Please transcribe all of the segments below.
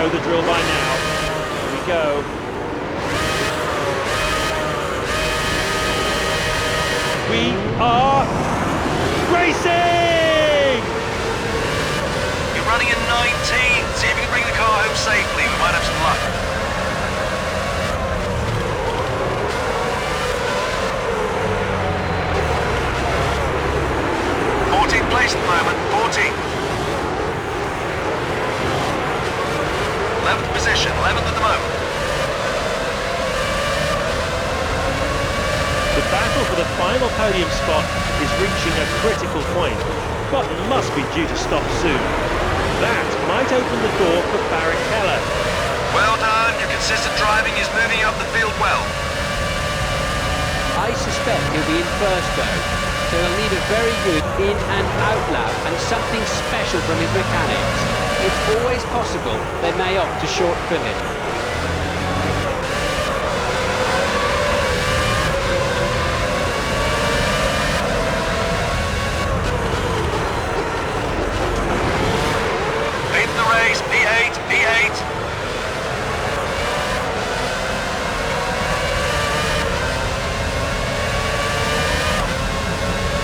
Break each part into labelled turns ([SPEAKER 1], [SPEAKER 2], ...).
[SPEAKER 1] know the drill by now. Here we go. We are racing!
[SPEAKER 2] You're running in 19. See if you can bring the car home safely. We might have some luck. 14th place at the moment. 14th. 11th position. 11th at the moment.
[SPEAKER 1] The battle for the final podium spot is reaching a critical point. Button must be due to stop soon. That might open the door for Barrichello.
[SPEAKER 2] Well done. Your consistent driving is moving up the field well.
[SPEAKER 3] I suspect he'll be in first though, so he'll need a very good in and out lap and something special from his mechanics. It's always possible they may opt to short-fill him.
[SPEAKER 2] P8, P8.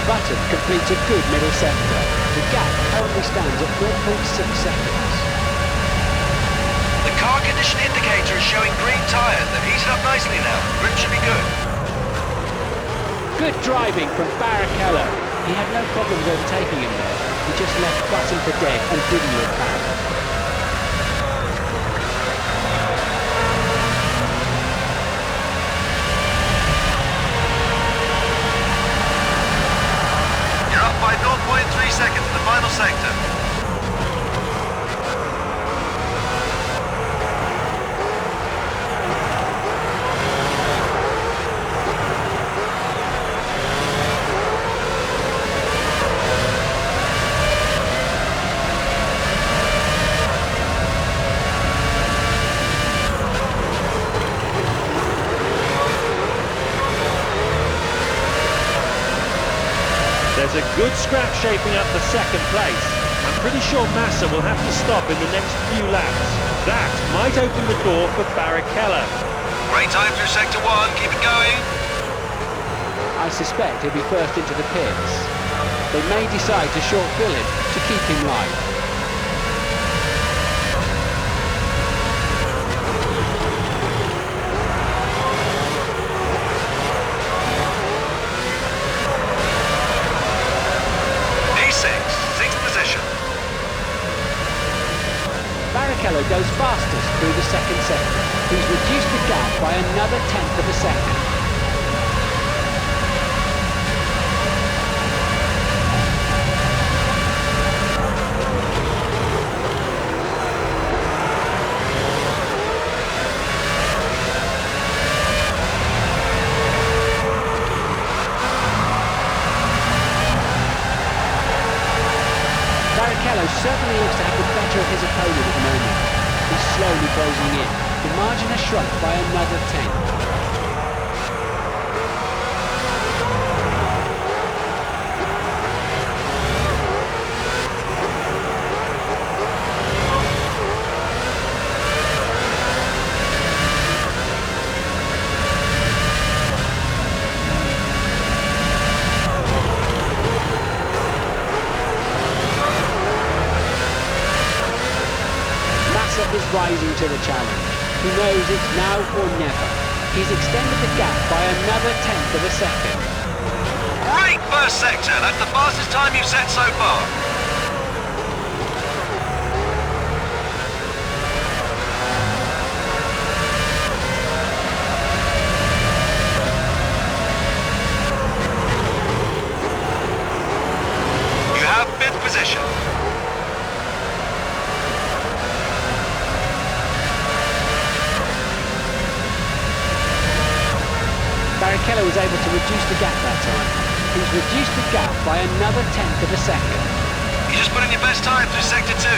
[SPEAKER 3] Button completes a good middle sector. The gap currently stands at 4.6 seconds.
[SPEAKER 2] The car condition indicator is showing green tyres. They've heated up nicely now. Grip should be good.
[SPEAKER 3] Good driving from Barrichello. He had no problems overtaking him there. He just left Button for dead and didn't look back.
[SPEAKER 2] By 0.3 seconds in the final sector.
[SPEAKER 1] There's a good scrap shaping up for second place. I'm pretty sure Massa will have to stop in the next few laps. That might open the door for Barrichello.
[SPEAKER 2] Great time through sector 1, keep it going.
[SPEAKER 3] I suspect he'll be first into the pits. They may decide to short-fill him to keep him light.
[SPEAKER 2] Sixth position.
[SPEAKER 3] Barrichello goes fastest through the second sector. He's reduced the gap by another tenth of a second. Barrichello certainly looks to have the better of his opponent at the moment. He's slowly closing in. The margin has shrunk by another tenth. Is rising to the challenge. He knows it's now or never. He's extended the gap by another tenth of a second.
[SPEAKER 2] Great first sector. That's the fastest time you've set so far. You have 5th position.
[SPEAKER 3] Barrichello was able to reduce the gap that time. He's reduced the gap by another tenth of a second.
[SPEAKER 2] You just put in your best time through sector 2.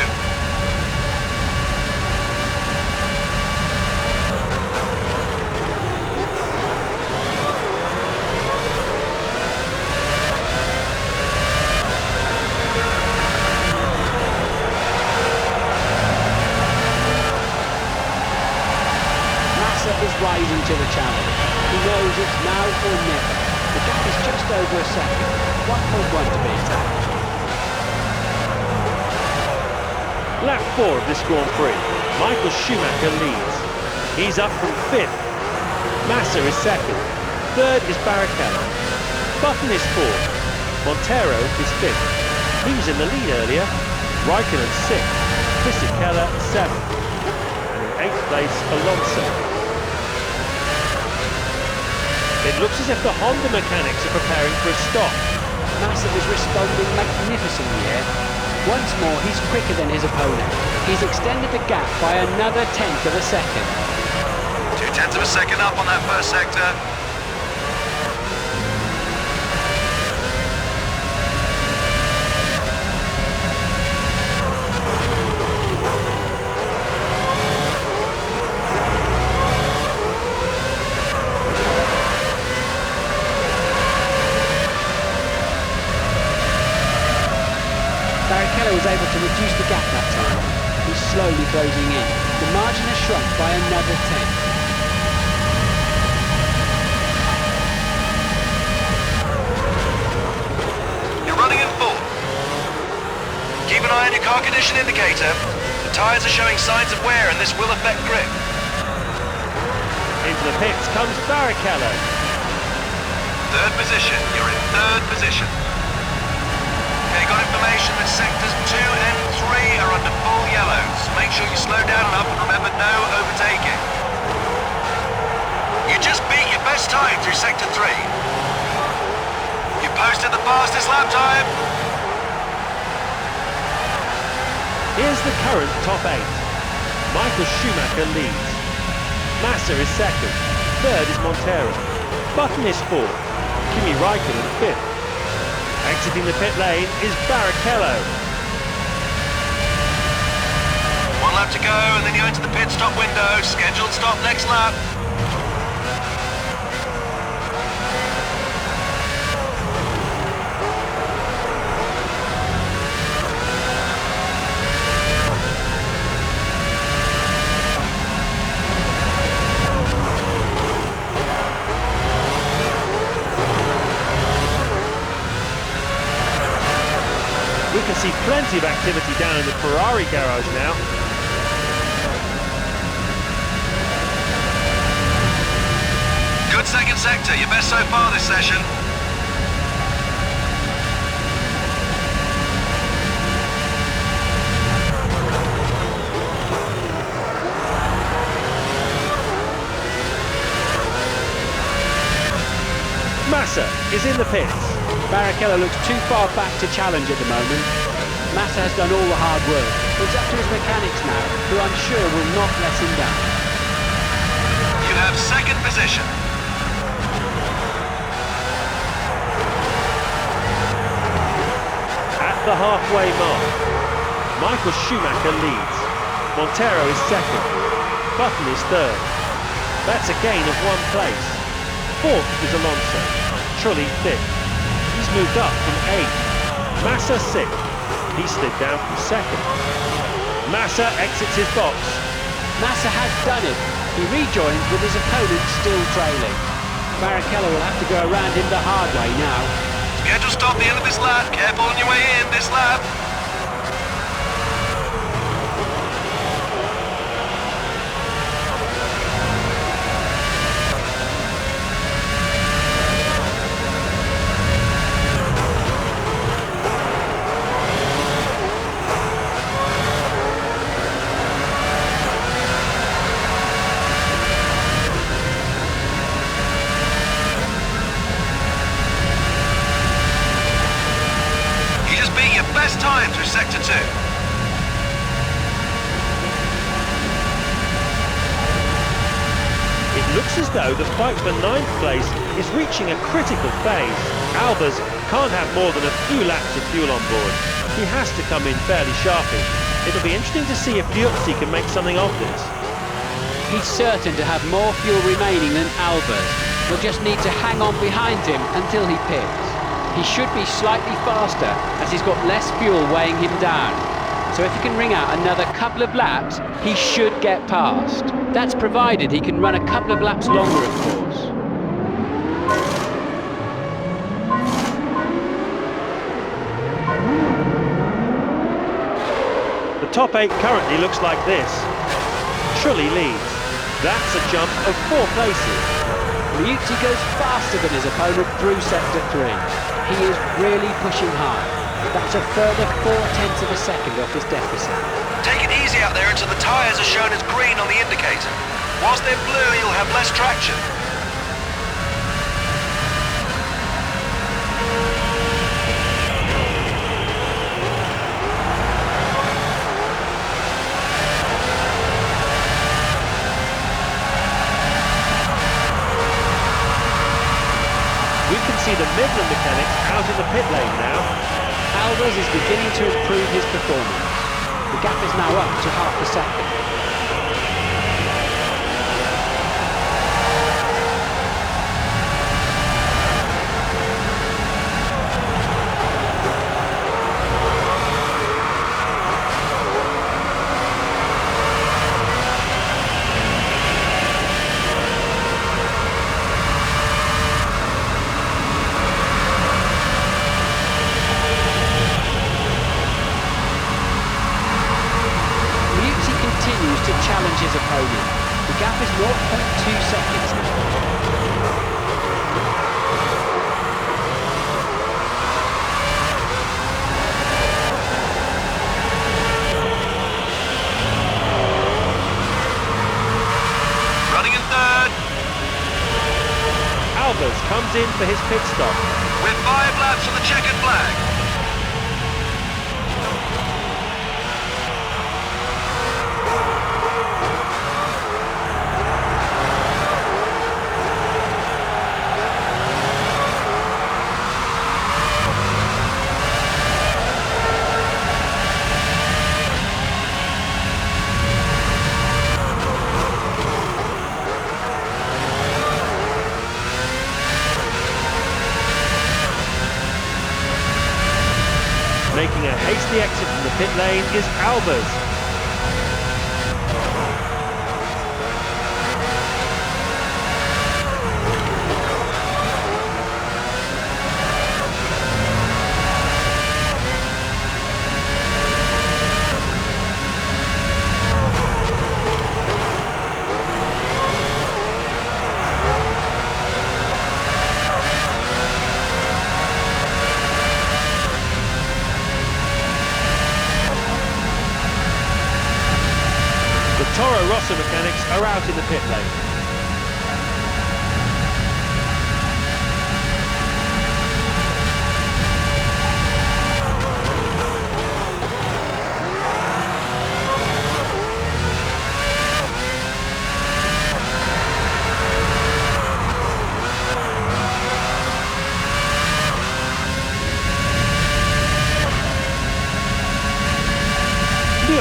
[SPEAKER 3] Massa is rising to the challenge. He knows it's now or never. The gap is just over a second. 1.1 to be exact.
[SPEAKER 1] Lap 4 of this Grand Prix. Michael Schumacher leads. He's up from 5th. Massa is 2nd. 3rd is Barrichello. Button is 4th. Monteiro is 5th. He was in the lead earlier. Raikkonen 6th. Fisichella 7th. And in 8th place, Alonso. It looks as if the Honda mechanics are preparing for a stop.
[SPEAKER 3] Massa is responding magnificently here. Once more, he's quicker than his opponent. He's extended the gap by another tenth of a second.
[SPEAKER 2] 0.2 of a second up on that first sector.
[SPEAKER 3] Barrichello was able to reduce the gap that time. He's slowly closing in. The margin has shrunk by another tenth.
[SPEAKER 2] You're running in 4th. Keep an eye on your car condition indicator. The tyres are showing signs of wear and this will affect grip.
[SPEAKER 1] Into the pits comes Barrichello.
[SPEAKER 2] 3rd position. You're in 3rd position. Okay, got information that sectors 2 and 3 are under full yellows. Make sure you slow down enough and remember no overtaking. You just beat your best time through sector 3. You posted the fastest lap time.
[SPEAKER 1] Here's the current top 8. Michael Schumacher leads. Massa is 2nd. 3rd is Monteiro. Button is 4th. Kimi Raikkonen 5th. Exiting the pit lane is Barrichello.
[SPEAKER 2] 1 lap to go and then you enter the pit stop window. Scheduled stop next lap.
[SPEAKER 1] see plenty of activity down in the Ferrari garage now.
[SPEAKER 2] Good second sector, your best so far this session.
[SPEAKER 1] Massa is in the pits.
[SPEAKER 3] Barrichello looks too far back to challenge at the moment. Massa has done all the hard work. It's up to his mechanics now, who I'm sure will not let him down.
[SPEAKER 2] You have second position.
[SPEAKER 1] At the halfway mark, Michael Schumacher leads. Monteiro is second. Button is third. That's a gain of 1 place. Fourth is Alonso. Trulli fifth. He's moved up from 8th. Massa 6th. He slid down from 2nd. Massa exits his box.
[SPEAKER 3] Massa has done it. He rejoins with his opponent still trailing. Barrichello will have to go around him the hard way now.
[SPEAKER 2] Schedule stop the end of this lap. Careful on your way in this lap. Best time through sector 2.
[SPEAKER 1] It looks as though the fight for 9th place is reaching a critical phase. Albers can't have more than a few laps of fuel on board. He has to come in fairly sharpish. It'll be interesting to see if Liuzzi can make something of this.
[SPEAKER 3] He's certain to have more fuel remaining than Albers. He'll just need to hang on behind him until he pits. He should be slightly faster as he's got less fuel weighing him down. So if he can wring out another couple of laps, he should get past. That's provided he can run a couple of laps longer, of course.
[SPEAKER 1] The top 8 currently looks like this. Trulli leads. That's a jump of 4 places.
[SPEAKER 3] Liuzzi goes faster than his opponent through sector 3. He is really pushing hard. That's a further 0.4 of a second off his deficit.
[SPEAKER 2] Take it easy out there until the tyres are shown as green on the indicator. Whilst they're blue, you'll have less traction.
[SPEAKER 1] We can see the Midland mechanics out in the pit lane now.
[SPEAKER 3] Albers is beginning to improve his performance. The gap is now up to half a second. To challenge his opponent. The gap is 0.2 seconds now.
[SPEAKER 2] Running in 3rd.
[SPEAKER 1] Albers comes in for his pit stop.
[SPEAKER 2] With 5 laps on the checkered flag.
[SPEAKER 1] Making a hasty exit from the pit lane is Albers. are out in the pit lane.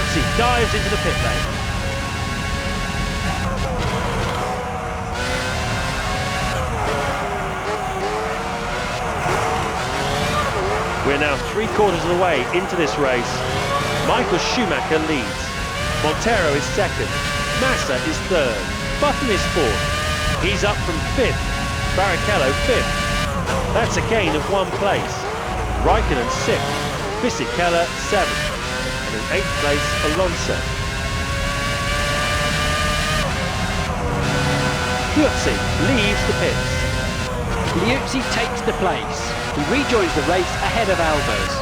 [SPEAKER 1] He dives into the pit lane. We're now 3/4 of the way into this race. Michael Schumacher leads. Monteiro is second. Massa is third. Button is fourth. He's up from fifth. Barrichello fifth. That's a gain of 1 place. Raikkonen sixth. Fisichella seventh. And in 8th place, Alonso. Liuzzi leaves the pits.
[SPEAKER 3] Liuzzi takes the place. He rejoins the race ahead of Albers.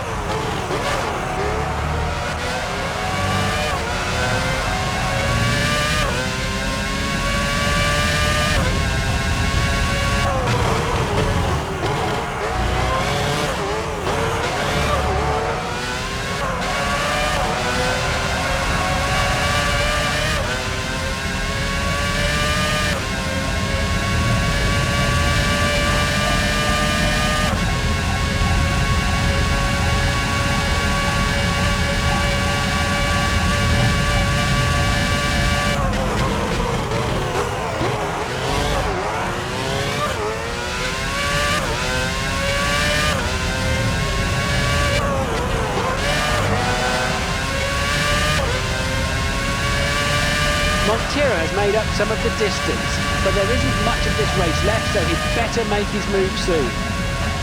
[SPEAKER 3] Monteiro has made up some of the distance, but there isn't much of this race left, so he'd better make his move soon.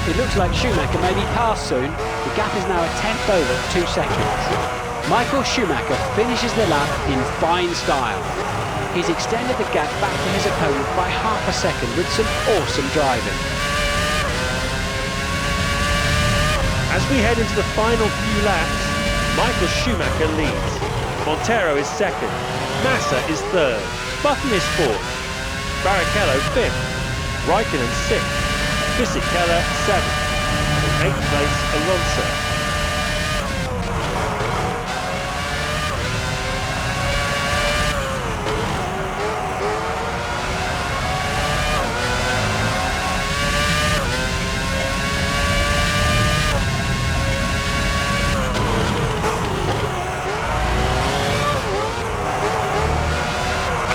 [SPEAKER 3] It looks like Schumacher may be passed soon. The gap is now a tenth over 2 seconds. Michael Schumacher finishes the lap in fine style. He's extended the gap back to his opponent by half a second with some awesome driving.
[SPEAKER 1] As we head into the final few laps, Michael Schumacher leads. Monteiro is second. Massa is third. Button is fourth. Barrichello fifth. Raikkonen sixth. Fisichella seventh. And in 8th place, Alonso.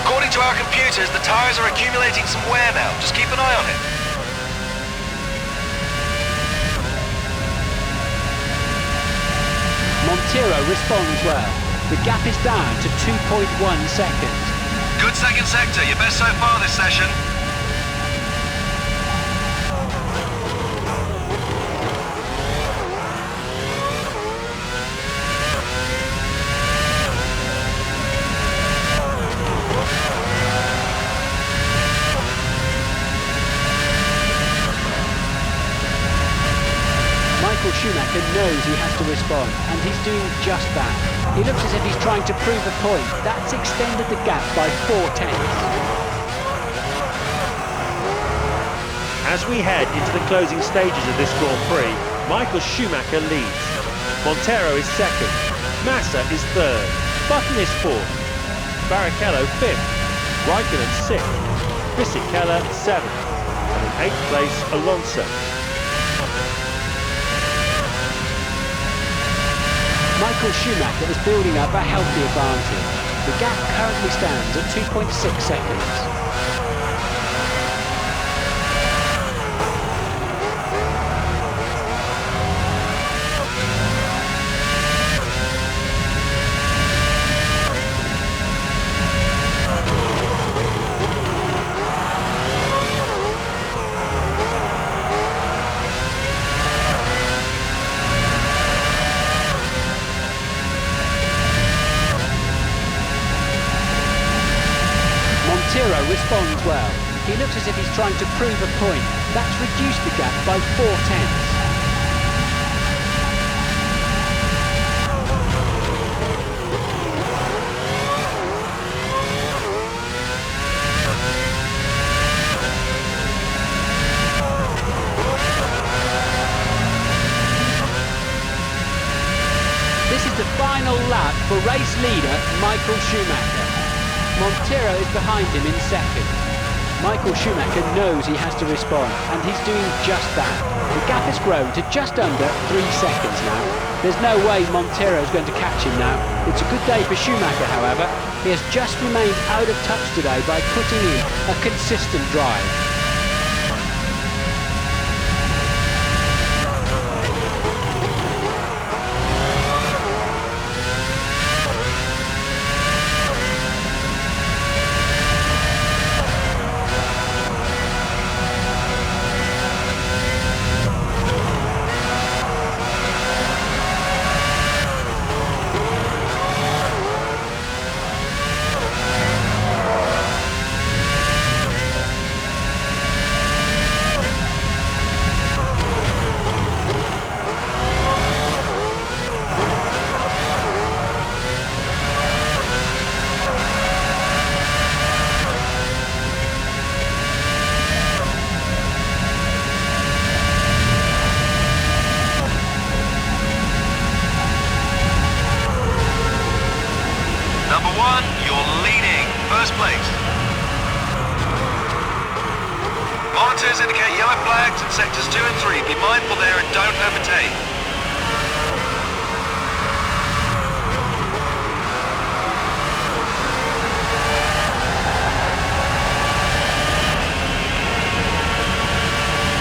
[SPEAKER 2] According to our computers, the tyres are accumulating some wear now. Just keep an eye on it.
[SPEAKER 3] Monteiro responds well. The gap is down to 2.1 seconds.
[SPEAKER 2] Good second sector, your best so far this session.
[SPEAKER 3] Michael Schumacher knows he has to respond, and he's doing just that. He looks as if he's trying to prove a point. That's extended the gap by 4/10.
[SPEAKER 1] As we head into the closing stages of this Grand Prix, Michael Schumacher leads. Monteiro is second. Massa is third. Button is fourth. Barrichello fifth. Raikkonen sixth. Fisichella seventh. And in 8th place, Alonso.
[SPEAKER 3] Michael Schumacher is building up a healthy advantage. The gap currently stands at 2.6 seconds. Monteiro responds well. He looks as if he's trying to prove a point. That's reduced the gap by 4/10. for race leader Michael Schumacher. Monteiro is behind him in second. Michael Schumacher knows he has to respond, and he's doing just that. The gap has grown to just under 3 seconds now. There's no way Monteiro is going to catch him now. It's a good day for Schumacher, however. He has just remained out of touch today by putting in a consistent drive.
[SPEAKER 2] Number 1, you're leading. First place. Monitors indicate yellow flags in sectors 2 and 3. Be mindful there and don't overtake.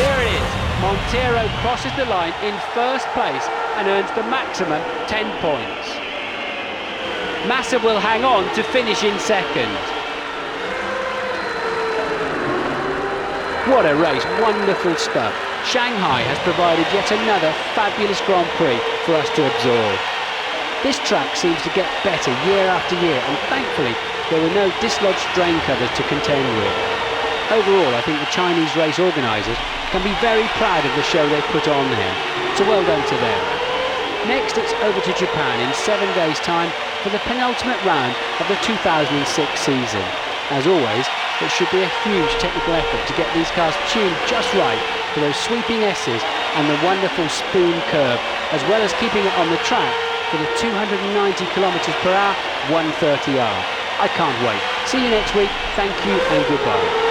[SPEAKER 3] There it is. Monteiro crosses the line in first place and earns the maximum 10 points. Massa will hang on to finish in second. What a race, wonderful stuff. Shanghai has provided yet another fabulous Grand Prix for us to absorb. This track seems to get better year after year, and thankfully there were no dislodged drain covers to contend with. Overall, I think the Chinese race organisers can be very proud of the show they put on here, so well done to them. Next it's over to Japan in 7 days' time for the penultimate round of the 2006 season. As always, it should be a huge technical effort to get these cars tuned just right for those sweeping S's and the wonderful spoon curve, as well as keeping it on the track for the 290 km/h, 130R. I can't wait. See you next week. Thank you and goodbye.